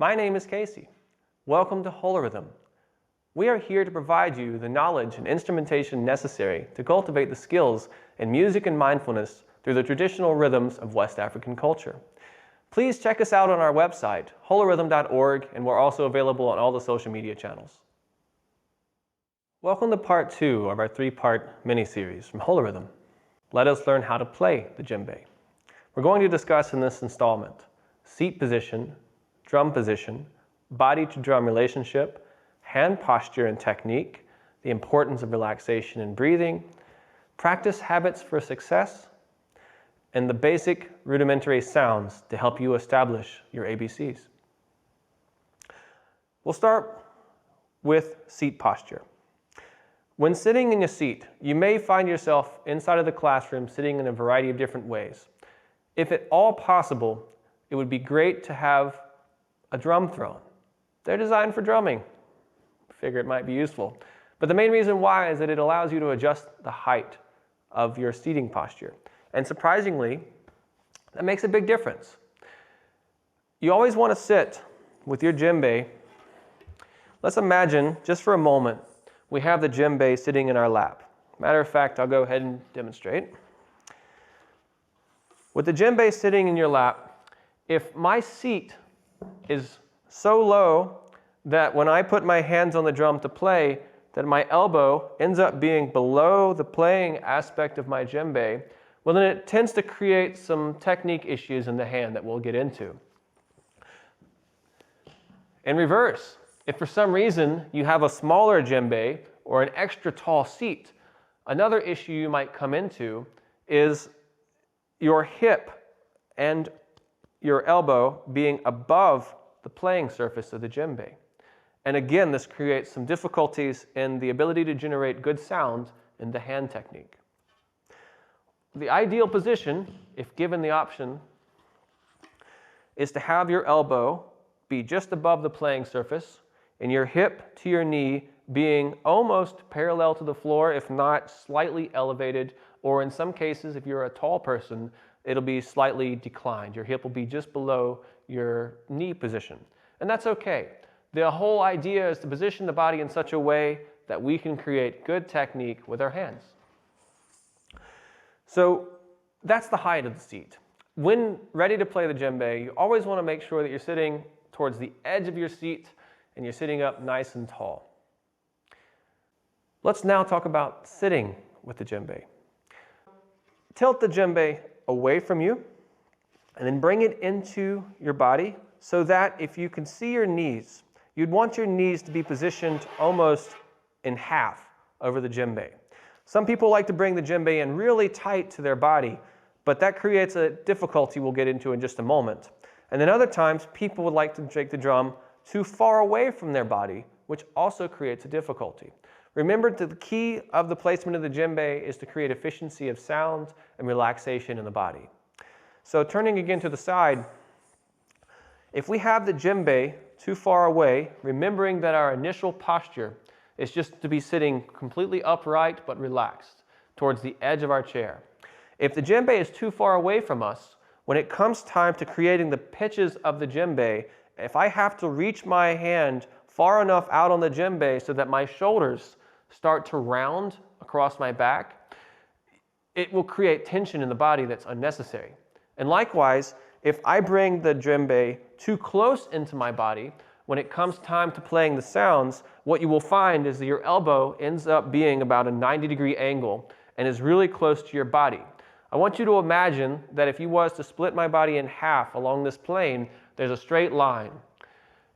My name is Casey. Welcome to HoloRhythm. We are here to provide you the knowledge and instrumentation necessary to cultivate the skills in music and mindfulness through the traditional rhythms of West African culture. Please check us out on our website, holorhythm.org, and we're also available on all the social media channels. Welcome to part 2 of our 3-part mini-series from HoloRhythm. Let us learn how to play the djembe. We're going to discuss in this installment seat position, drum position, body to drum relationship, hand posture and technique, the importance of relaxation and breathing, practice habits for success, and the basic rudimentary sounds to help you establish your ABCs. We'll start with seat posture. When sitting in your seat, you may find yourself inside of the classroom sitting in a variety of different ways. If at all possible, it would be great to have a drum throne. They're designed for drumming. Figure it might be useful. But the main reason why is that it allows you to adjust the height of your seating posture. And surprisingly, that makes a big difference. You always want to sit with your djembe. Let's imagine, just for a moment, we have the djembe sitting in our lap. Matter of fact, I'll go ahead and demonstrate. With the djembe sitting in your lap, if my seat is so low that when I put my hands on the drum to play, that my elbow ends up being below the playing aspect of my djembe, well then it tends to create some technique issues in the hand that we'll get into. In reverse, if for some reason you have a smaller djembe or an extra tall seat, another issue you might come into is your hip and your elbow being above the playing surface of the djembe. And again, this creates some difficulties in the ability to generate good sound in the hand technique. The ideal position, if given the option, is to have your elbow be just above the playing surface and your hip to your knee being almost parallel to the floor, if not slightly elevated, or in some cases, if you're a tall person, it'll be slightly declined. Your hip will be just below your knee position. And that's okay. The whole idea is to position the body in such a way that we can create good technique with our hands. So that's the height of the seat. When ready to play the djembe, you always want to make sure that you're sitting towards the edge of your seat and you're sitting up nice and tall. Let's now talk about sitting with the djembe. Tilt the djembe away from you and then bring it into your body so that if you can see your knees, you'd want your knees to be positioned almost in half over the djembe. Some people like to bring the djembe in really tight to their body, but that creates a difficulty we'll get into in just a moment. And then other times, people would like to take the drum too far away from their body, which also creates a difficulty. Remember that the key of the placement of the djembe is to create efficiency of sound and relaxation in the body. So turning again to the side, if we have the djembe too far away, remembering that our initial posture is just to be sitting completely upright but relaxed towards the edge of our chair. If the djembe is too far away from us, when it comes time to creating the pitches of the djembe, if I have to reach my hand far enough out on the djembe so that my shoulders start to round across my back, it will create tension in the body that's unnecessary. And likewise, if I bring the djembe too close into my body, when it comes time to playing the sounds, what you will find is that your elbow ends up being about a 90-degree angle and is really close to your body. I want you to imagine that if you was to split my body in half along this plane, there's a straight line.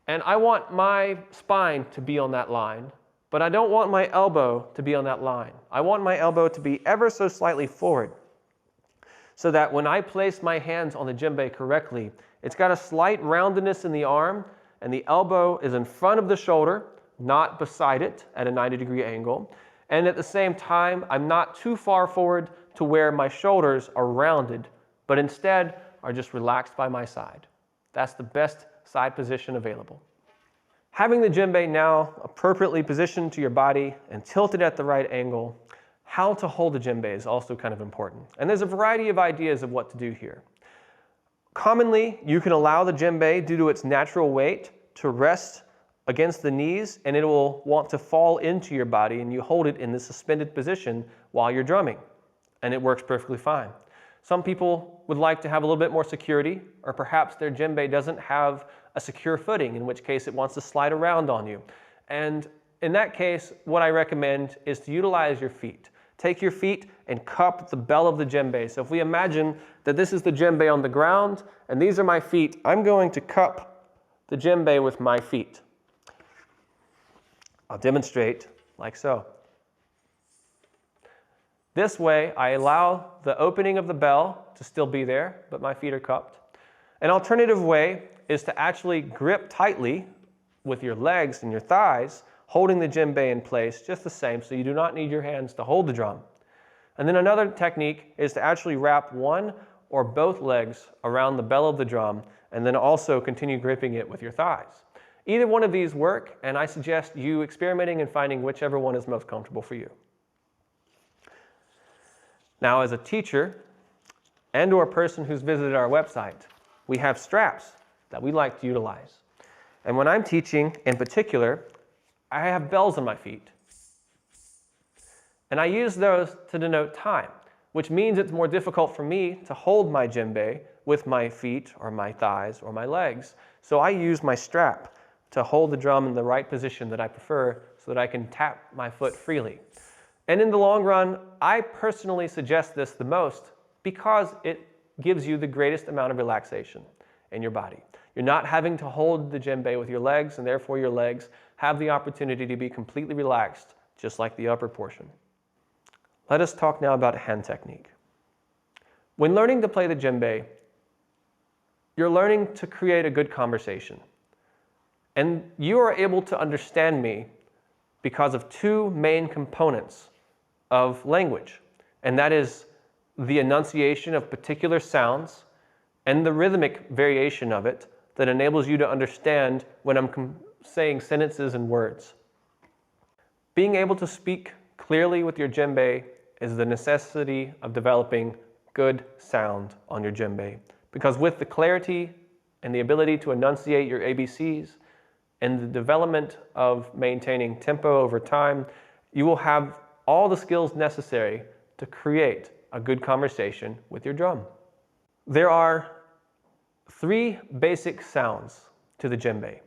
And I want my spine to be on that line, but I don't want my elbow to be on that line. I want my elbow to be ever so slightly forward, so that when I place my hands on the djembe correctly, it's got a slight roundedness in the arm, and the elbow is in front of the shoulder, not beside it at a 90-degree angle. And at the same time, I'm not too far forward to where my shoulders are rounded, but instead are just relaxed by my side. That's the best side position available. Having the djembe now appropriately positioned to your body and tilted at the right angle, how to hold the djembe is also kind of important. And there's a variety of ideas of what to do here. Commonly, you can allow the djembe, due to its natural weight, to rest against the knees, and it will want to fall into your body, and you hold it in the suspended position while you're drumming, and it works perfectly fine. Some people would like to have a little bit more security, or perhaps their djembe doesn't have a secure footing, in which case it wants to slide around on you. And in that case, what I recommend is to utilize your feet. Take your feet and cup the bell of the djembe. So if we imagine that this is the djembe on the ground, and these are my feet, I'm going to cup the djembe with my feet. I'll demonstrate like so. This way, I allow the opening of the bell to still be there, but my feet are cupped. An alternative way is to actually grip tightly with your legs and your thighs, holding the djembe in place just the same, so you do not need your hands to hold the drum. And then another technique is to actually wrap one or both legs around the bell of the drum, and then also continue gripping it with your thighs. Either one of these work, and I suggest you experimenting and finding whichever one is most comfortable for you. Now, as a teacher and or a person who's visited our website, we have straps that we like to utilize. And when I'm teaching in particular, I have bells on my feet. And I use those to denote time, which means it's more difficult for me to hold my djembe with my feet or my thighs or my legs. So I use my strap to hold the drum in the right position that I prefer, so that I can tap my foot freely. And in the long run, I personally suggest this the most because it gives you the greatest amount of relaxation in your body. You're not having to hold the djembe with your legs, and therefore your legs have the opportunity to be completely relaxed, just like the upper portion. Let us talk now about hand technique. When learning to play the djembe, you're learning to create a good conversation. And you are able to understand me because of two main components of language, and that is the enunciation of particular sounds and the rhythmic variation of it that enables you to understand when I'm saying sentences and words. Being able to speak clearly with your djembe is the necessity of developing good sound on your djembe, because with the clarity and the ability to enunciate your ABCs and the development of maintaining tempo over time, you will have all the skills necessary to create a good conversation with your drum. There are three basic sounds to the djembe: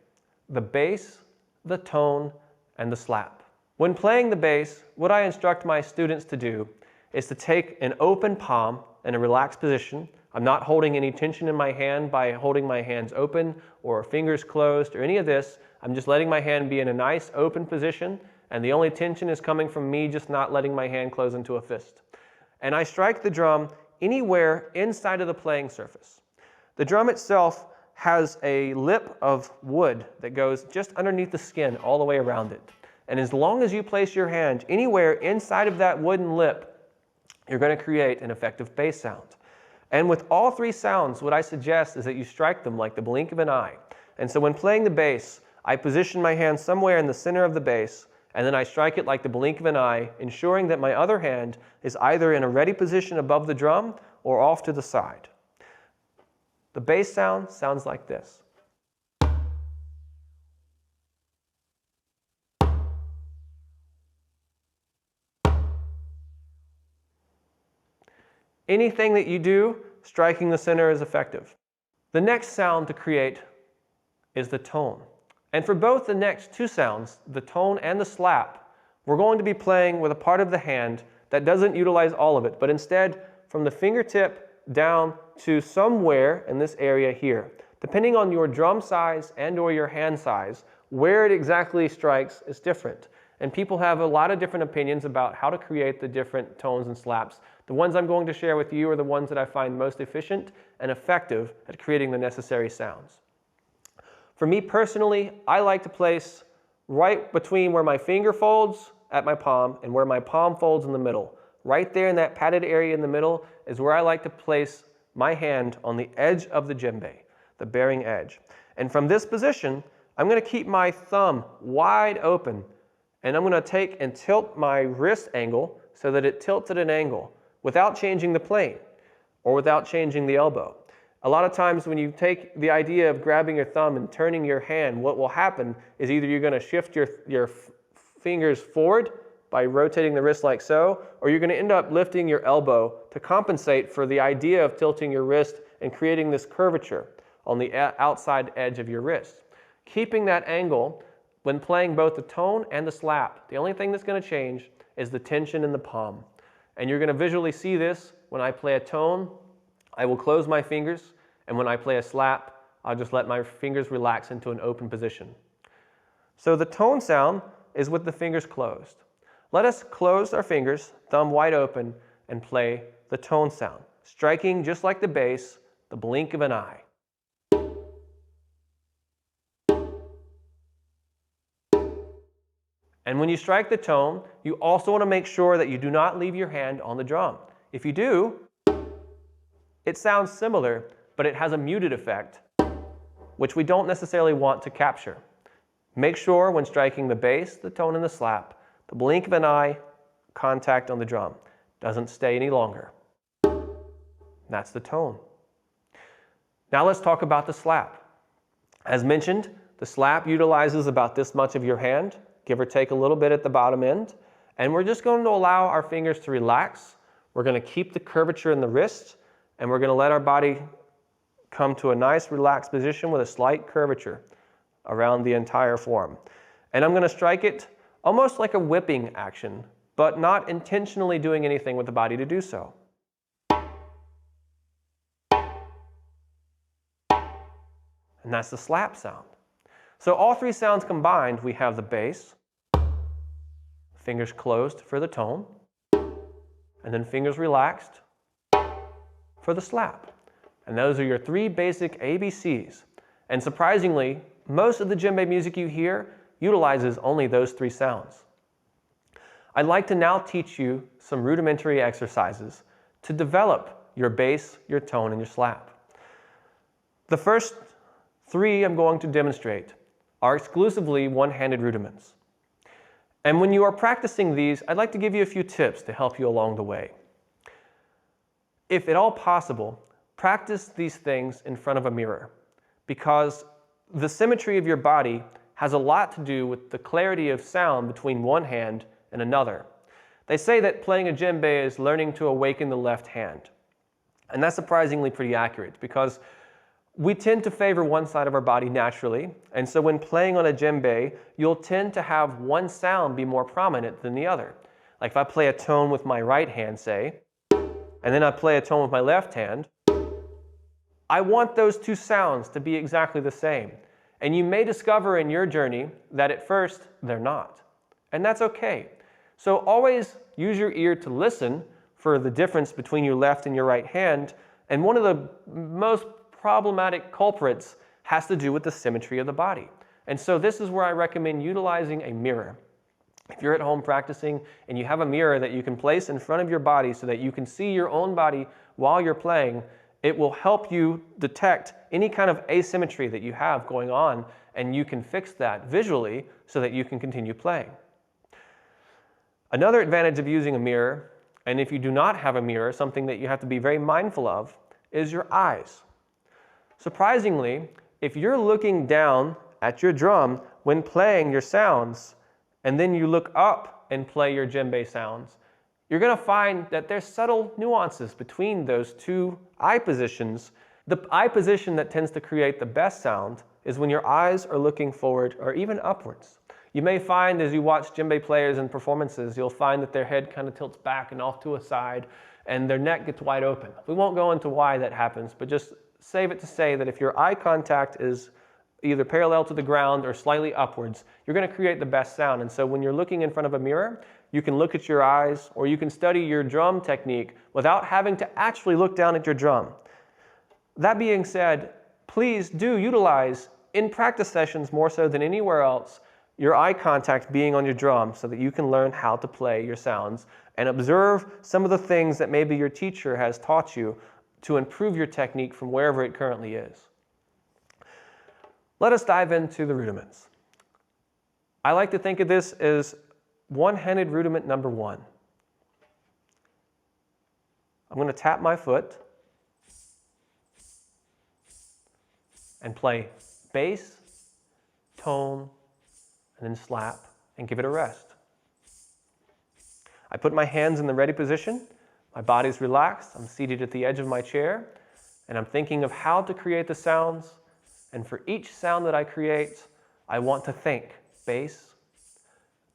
the bass, the tone, and the slap. When playing the bass, what I instruct my students to do is to take an open palm in a relaxed position. I'm not holding any tension in my hand by holding my hands open or fingers closed or any of this. I'm just letting my hand be in a nice open position, and the only tension is coming from me just not letting my hand close into a fist. And I strike the drum anywhere inside of the playing surface. The drum itself has a lip of wood that goes just underneath the skin all the way around it. And as long as you place your hand anywhere inside of that wooden lip, you're going to create an effective bass sound. And with all three sounds, what I suggest is that you strike them like the blink of an eye. And so when playing the bass, I position my hand somewhere in the center of the bass, and then I strike it like the blink of an eye, ensuring that my other hand is either in a ready position above the drum or off to the side. The bass sound sounds like this. Anything that you do, striking the center is effective. The next sound to create is the tone. And for both the next two sounds, the tone and the slap, we're going to be playing with a part of the hand that doesn't utilize all of it, but instead from the fingertip down to somewhere in this area here. Depending on your drum size and or your hand size, where it exactly strikes is different. And people have a lot of different opinions about how to create the different tones and slaps. The ones I'm going to share with you are the ones that I find most efficient and effective at creating the necessary sounds. For me personally, I like to place right between where my finger folds at my palm and where my palm folds in the middle. Right there in that padded area in the middle is where I like to place my hand on the edge of the djembe, the bearing edge. And from this position, I'm going to keep my thumb wide open, and I'm going to take and tilt my wrist angle so that it tilts at an angle without changing the plane or without changing the elbow. A lot of times when you take the idea of grabbing your thumb and turning your hand, what will happen is either you're going to shift your fingers forward by rotating the wrist like so, or you're going to end up lifting your elbow to compensate for the idea of tilting your wrist and creating this curvature on the outside edge of your wrist. Keeping that angle when playing both the tone and the slap, the only thing that's going to change is the tension in the palm. And you're going to visually see this when I play a tone. I will close my fingers, and when I play a slap, I'll just let my fingers relax into an open position. So the tone sound is with the fingers closed. Let us close our fingers, thumb wide open, and play the tone sound, striking just like the bass, the blink of an eye. And when you strike the tone, you also want to make sure that you do not leave your hand on the drum. If you do, it sounds similar, but it has a muted effect, which we don't necessarily want to capture. Make sure when striking the bass, the tone, and the slap, the blink of an eye contact on the drum doesn't stay any longer. That's the tone. Now let's talk about the slap. As mentioned, the slap utilizes about this much of your hand, give or take a little bit at the bottom end, and we're just going to allow our fingers to relax. We're going to keep the curvature in the wrist, and we're going to let our body come to a nice relaxed position with a slight curvature around the entire form. And I'm going to strike it almost like a whipping action, but not intentionally doing anything with the body to do so. And that's the slap sound. So all three sounds combined, we have the bass, fingers closed for the tone, and then fingers relaxed for the slap. And those are your three basic ABCs. And surprisingly, most of the djembe music you hear utilizes only those three sounds. I'd like to now teach you some rudimentary exercises to develop your bass, your tone, and your slap. The first three I'm going to demonstrate are exclusively one-handed rudiments. And when you are practicing these, I'd like to give you a few tips to help you along the way. If at all possible, practice these things in front of a mirror, because the symmetry of your body has a lot to do with the clarity of sound between one hand and another. They say that playing a djembe is learning to awaken the left hand. And that's surprisingly pretty accurate, because we tend to favor one side of our body naturally, and so when playing on a djembe, you'll tend to have one sound be more prominent than the other. Like if I play a tone with my right hand, say, and then I play a tone with my left hand, I want those two sounds to be exactly the same. And you may discover in your journey that at first they're not. And that's okay. So always use your ear to listen for the difference between your left and your right hand. And one of the most problematic culprits has to do with the symmetry of the body. And so this is where I recommend utilizing a mirror. If you're at home practicing and you have a mirror that you can place in front of your body so that you can see your own body while you're playing, it will help you detect any kind of asymmetry that you have going on, and you can fix that visually so that you can continue playing. Another advantage of using a mirror, and if you do not have a mirror, something that you have to be very mindful of, is your eyes. Surprisingly, if you're looking down at your drum when playing your sounds, and then you look up and play your djembe sounds, you're going to find that there's subtle nuances between those two eye positions. The eye position that tends to create the best sound is when your eyes are looking forward or even upwards. You may find as you watch djembe players in performances, you'll find that their head kind of tilts back and off to a side and their neck gets wide open. We won't go into why that happens, but just save it to say that if your eye contact is either parallel to the ground or slightly upwards, you're going to create the best sound. And so when you're looking in front of a mirror, you can look at your eyes, or you can study your drum technique without having to actually look down at your drum. That being said, please do utilize, in practice sessions more so than anywhere else, your eye contact being on your drum so that you can learn how to play your sounds and observe some of the things that maybe your teacher has taught you to improve your technique from wherever it currently is. Let us dive into the rudiments. I like to think of this as one-handed rudiment number one. I'm going to tap my foot. and play bass, tone, and then slap, and give it a rest. I put my hands in the ready position, my body's relaxed, I'm seated at the edge of my chair, and I'm thinking of how to create the sounds, and for each sound that I create, I want to think bass,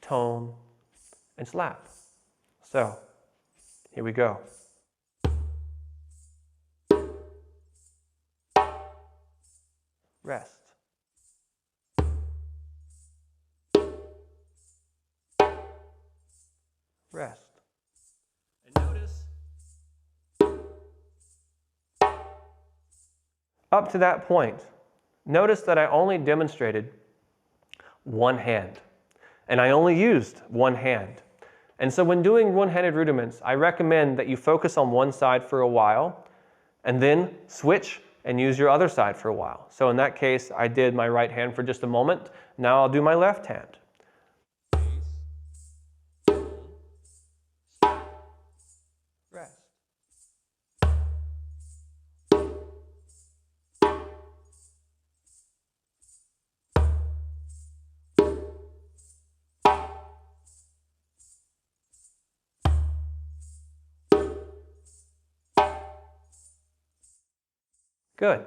tone, and slap. So, here we go. Rest. Rest. And notice, up to that point, notice that I only demonstrated one hand, and I only used one hand. And so when doing one-handed rudiments, I recommend that you focus on one side for a while, and then switch and use your other side for a while. So in that case, I did my right hand for just a moment. Now I'll do my left hand. Rest. Good.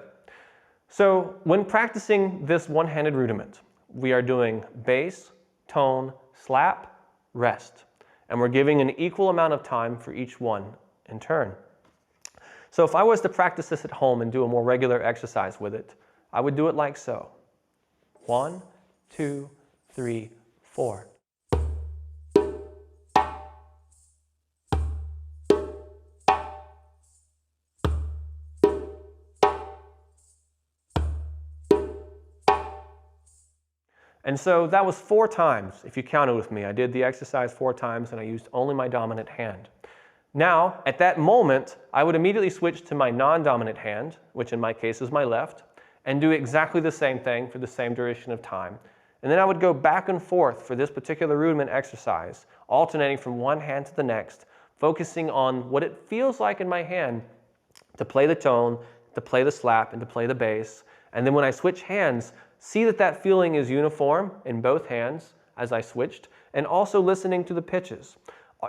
So when practicing this one-handed rudiment, we are doing bass, tone, slap, rest. And we're giving an equal amount of time for each one in turn. So if I was to practice this at home and do a more regular exercise with it, I would do it like so. 1, 2, 3, 4. And so that was 4 times, if you counted with me. I did the exercise 4 times and I used only my dominant hand. Now, at that moment, I would immediately switch to my non-dominant hand, which in my case is my left, and do exactly the same thing for the same duration of time. And then I would go back and forth for this particular rudiment exercise, alternating from one hand to the next, focusing on what it feels like in my hand to play the tone, to play the slap, and to play the bass. And then when I switch hands, see that that feeling is uniform in both hands as I switched, and also listening to the pitches.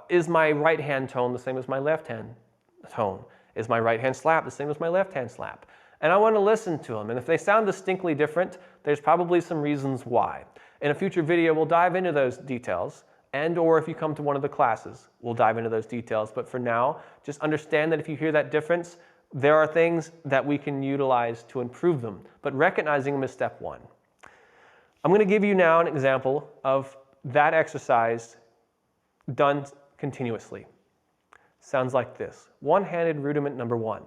Is my right hand tone the same as my left hand tone? Is my right hand slap the same as my left hand slap? And I want to listen to them, and if they sound distinctly different, there's probably some reasons why. In a future video, we'll dive into those details, and or if you come to one of the classes, we'll dive into those details. But for now, just understand that if you hear that difference, there are things that we can utilize to improve them, but recognizing them is step 1. I'm going to give you now an example of that exercise done continuously. Sounds like this. One-handed rudiment number 1.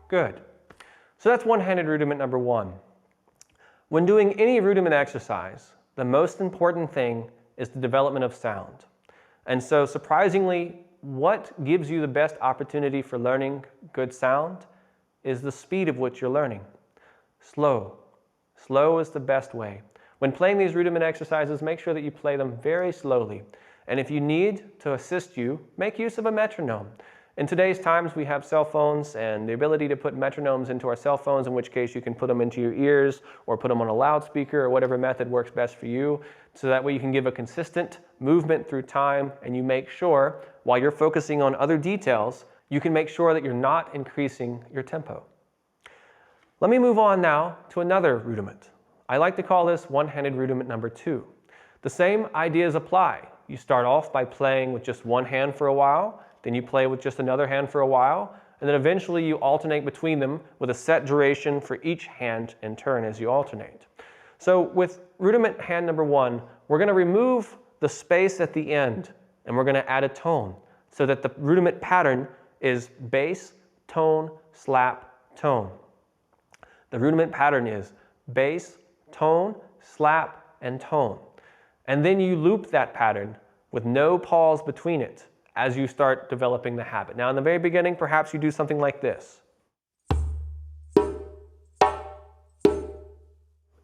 Good. So that's one-handed rudiment number 1. When doing any rudiment exercise, the most important thing is the development of sound. And so surprisingly, what gives you the best opportunity for learning good sound is the speed of which you're learning. Slow. Slow is the best way. When playing these rudiment exercises, make sure that you play them very slowly. And if you need to assist you, make use of a metronome. In today's times, we have cell phones and the ability to put metronomes into our cell phones, in which case you can put them into your ears or put them on a loudspeaker or whatever method works best for you. So that way you can give a consistent movement through time, and you make sure, while you're focusing on other details, you can make sure that you're not increasing your tempo. Let me move on now to another rudiment. I like to call this one-handed rudiment number 2. The same ideas apply. You start off by playing with just one hand for a while, then you play with just another hand for a while, and then eventually you alternate between them with a set duration for each hand in turn as you alternate. So with rudiment hand number 1, we're going to remove the space at the end, and we're going to add a tone so that the rudiment pattern is bass, tone, slap, tone. The rudiment pattern is bass, tone, slap, and tone. And then you loop that pattern with no pause between it as you start developing the habit. Now in the very beginning, perhaps you do something like this.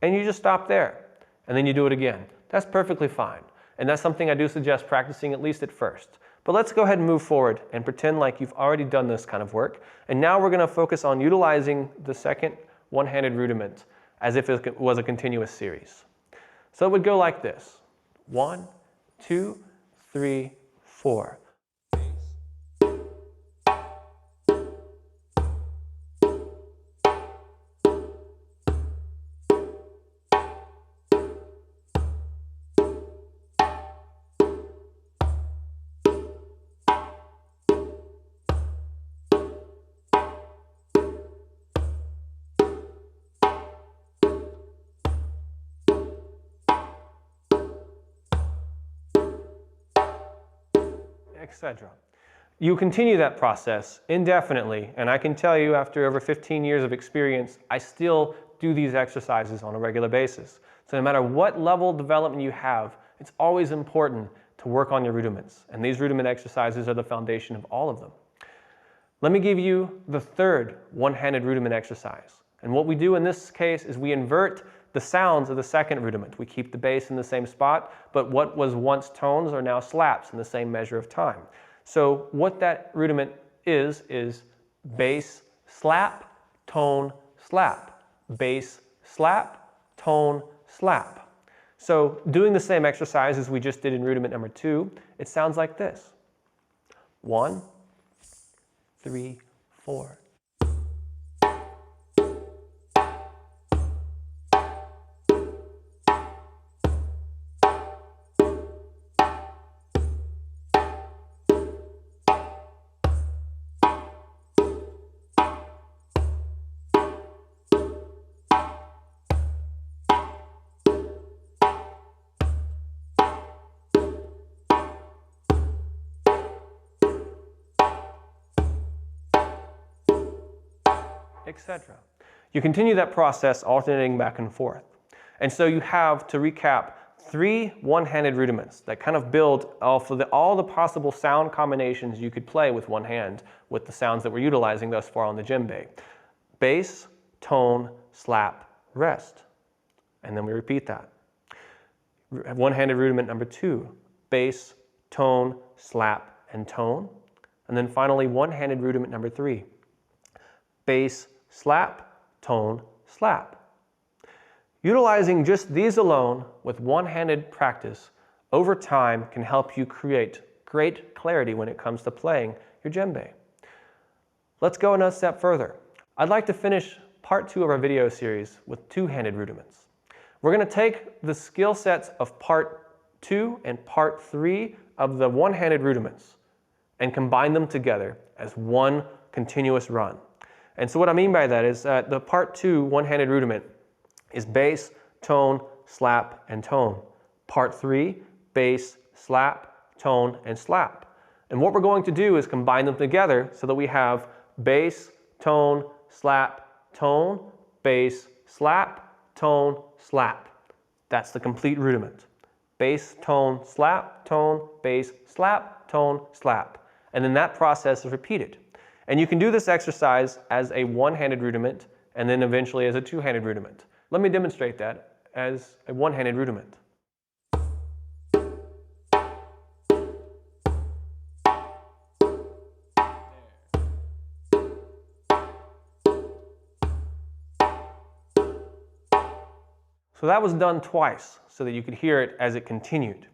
And you just stop there, and then you do it again. That's perfectly fine. And that's something I do suggest practicing at least at first. But let's go ahead and move forward and pretend like you've already done this kind of work. And now we're going to focus on utilizing the second one-handed rudiment as if it was a continuous series. So it would go like this. 1, 2, 3, 4. Etc. You continue that process indefinitely, and I can tell you after over 15 years of experience, I still do these exercises on a regular basis. So no matter what level of development you have, it's always important to work on your rudiments, and these rudiment exercises are the foundation of all of them. Let me give you the third one-handed rudiment exercise, and what we do in this case is we invert the sounds of the second rudiment. We keep the bass in the same spot, but what was once tones are now slaps in the same measure of time. So what that rudiment is bass, slap, tone, slap. Bass, slap, tone, slap. So doing the same exercise as we just did in rudiment number 2, it sounds like this. 1, 3, 4. Etc. You continue that process alternating back and forth. And so you have, to recap, 3 one-handed rudiments that kind of build off of all the possible sound combinations you could play with one hand with the sounds that we're utilizing thus far on the djembe. Bass, tone, slap, rest. And then we repeat that. One-handed rudiment number 2, bass, tone, slap, and tone. And then finally one-handed rudiment number 3, bass, slap, tone, slap. Utilizing just these alone with one-handed practice over time can help you create great clarity when it comes to playing your djembe. Let's go another step further. I'd like to finish part 2 of our video series with two-handed rudiments. We're going to take the skill sets of part 2 and part 3 of the one-handed rudiments and combine them together as one continuous run. And so what I mean by that is that the part 2 one-handed rudiment is bass, tone, slap, and tone. Part 3, bass, slap, tone, and slap. And what we're going to do is combine them together so that we have bass, tone, slap, tone, bass, slap, tone, slap. That's the complete rudiment. Bass, tone, slap, tone, bass, slap, tone, slap. And then that process is repeated. And you can do this exercise as a one-handed rudiment and then eventually as a two-handed rudiment. Let me demonstrate that as a one-handed rudiment. So that was done twice so that you could hear it as it continued.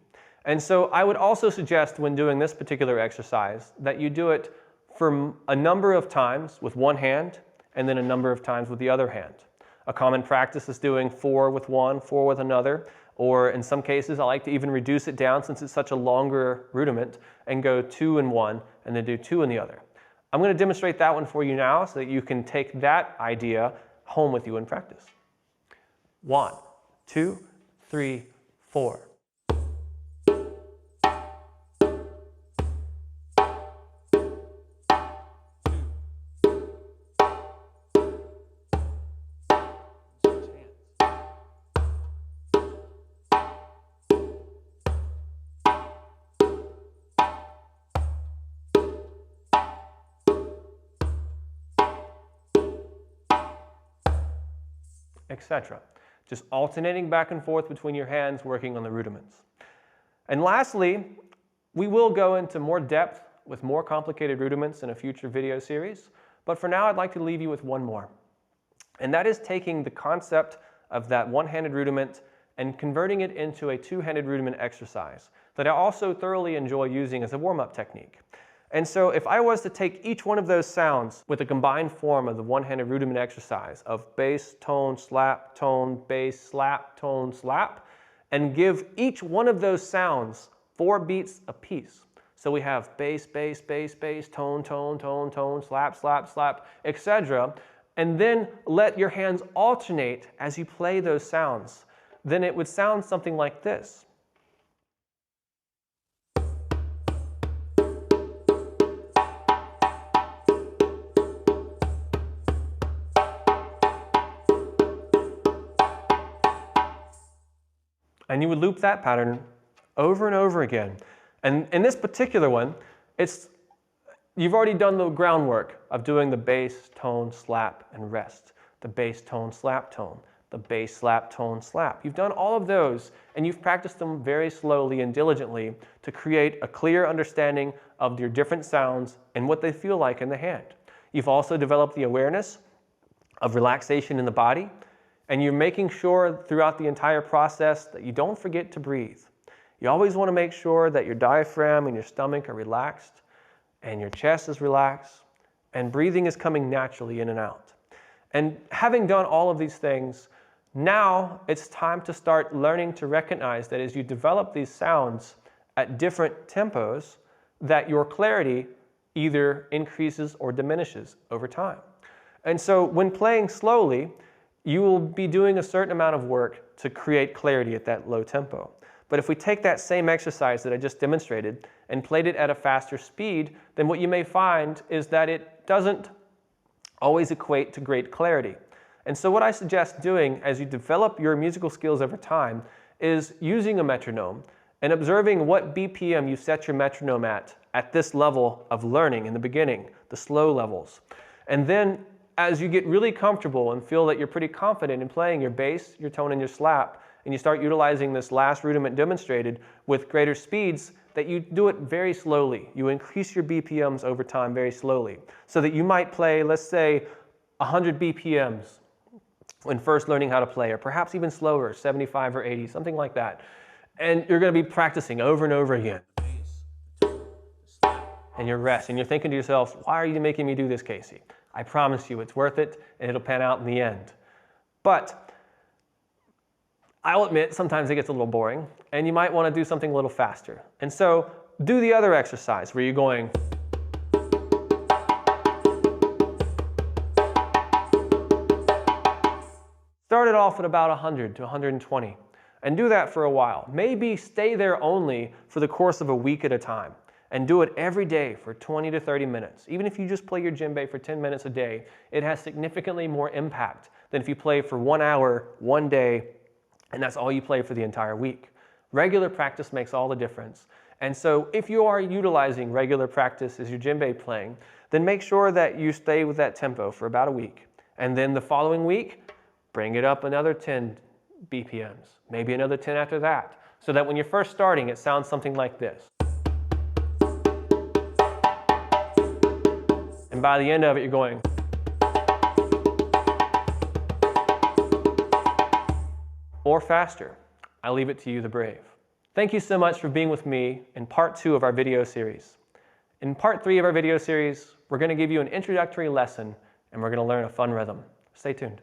And so I would also suggest when doing this particular exercise that you do it for a number of times with one hand and then a number of times with the other hand. A common practice is doing 4 with one, 4 with another, or in some cases I like to even reduce it down since it's such a longer rudiment and go 2 in one and then do 2 in the other. I'm going to demonstrate that one for you now so that you can take that idea home with you and practice. 1, 2, 3, 4. Etc. Just alternating back and forth between your hands, working on the rudiments. And lastly, we will go into more depth with more complicated rudiments in a future video series, but for now I'd like to leave you with one more. And that is taking the concept of that one-handed rudiment and converting it into a two-handed rudiment exercise that I also thoroughly enjoy using as a warm-up technique. And so if I was to take each one of those sounds with a combined form of the one-handed rudiment exercise of bass, tone, slap, bass, slap, and give each one of those sounds 4 beats apiece. So we have bass, bass, bass, bass, tone, tone, tone, tone, slap, slap, slap, etc. And then let your hands alternate as you play those sounds. Then it would sound something like this. And you would loop that pattern over and over again. And in this particular one, you've already done the groundwork of doing the bass, tone, slap, and rest. The bass, tone, slap, tone. The bass, slap, tone, slap. You've done all of those, and you've practiced them very slowly and diligently to create a clear understanding of your different sounds and what they feel like in the hand. You've also developed the awareness of relaxation in the body, and you're making sure throughout the entire process that you don't forget to breathe. You always want to make sure that your diaphragm and your stomach are relaxed, and your chest is relaxed, and breathing is coming naturally in and out. And having done all of these things, now it's time to start learning to recognize that as you develop these sounds at different tempos, that your clarity either increases or diminishes over time. And so when playing slowly, you will be doing a certain amount of work to create clarity at that low tempo. But if we take that same exercise that I just demonstrated and played it at a faster speed, then what you may find is that it doesn't always equate to great clarity. And so what I suggest doing as you develop your musical skills over time is using a metronome and observing what BPM you set your metronome at this level of learning in the beginning, the slow levels. And then as you get really comfortable and feel that you're pretty confident in playing your bass, your tone, and your slap, and you start utilizing this last rudiment demonstrated with greater speeds, that you do it very slowly. You increase your BPMs over time very slowly. So that you might play, let's say, 100 BPMs when first learning how to play, or perhaps even slower, 75 or 80, something like that. And you're going to be practicing over and over again. And your rest, and you're thinking to yourself, why are you making me do this, Casey? I promise you it's worth it, and it'll pan out in the end. But I'll admit, sometimes it gets a little boring, and you might want to do something a little faster. And so do the other exercise where you're going. Start it off at about 100 to 120, and do that for a while. Maybe stay there only for the course of a week at a time. And do it every day for 20 to 30 minutes. Even if you just play your djembe for 10 minutes a day, it has significantly more impact than if you play for 1 hour, 1 day, and that's all you play for the entire week. Regular practice makes all the difference. And so if you are utilizing regular practice as your djembe playing, then make sure that you stay with that tempo for about a week. And then the following week, bring it up another 10 BPMs, maybe another 10 after that, so that when you're first starting, it sounds something like this. And by the end of it, you're going. Or faster. I leave it to you, the brave. Thank you so much for being with me in part 2 of our video series. In part 3 of our video series, we're going to give you an introductory lesson, and we're going to learn a fun rhythm. Stay tuned.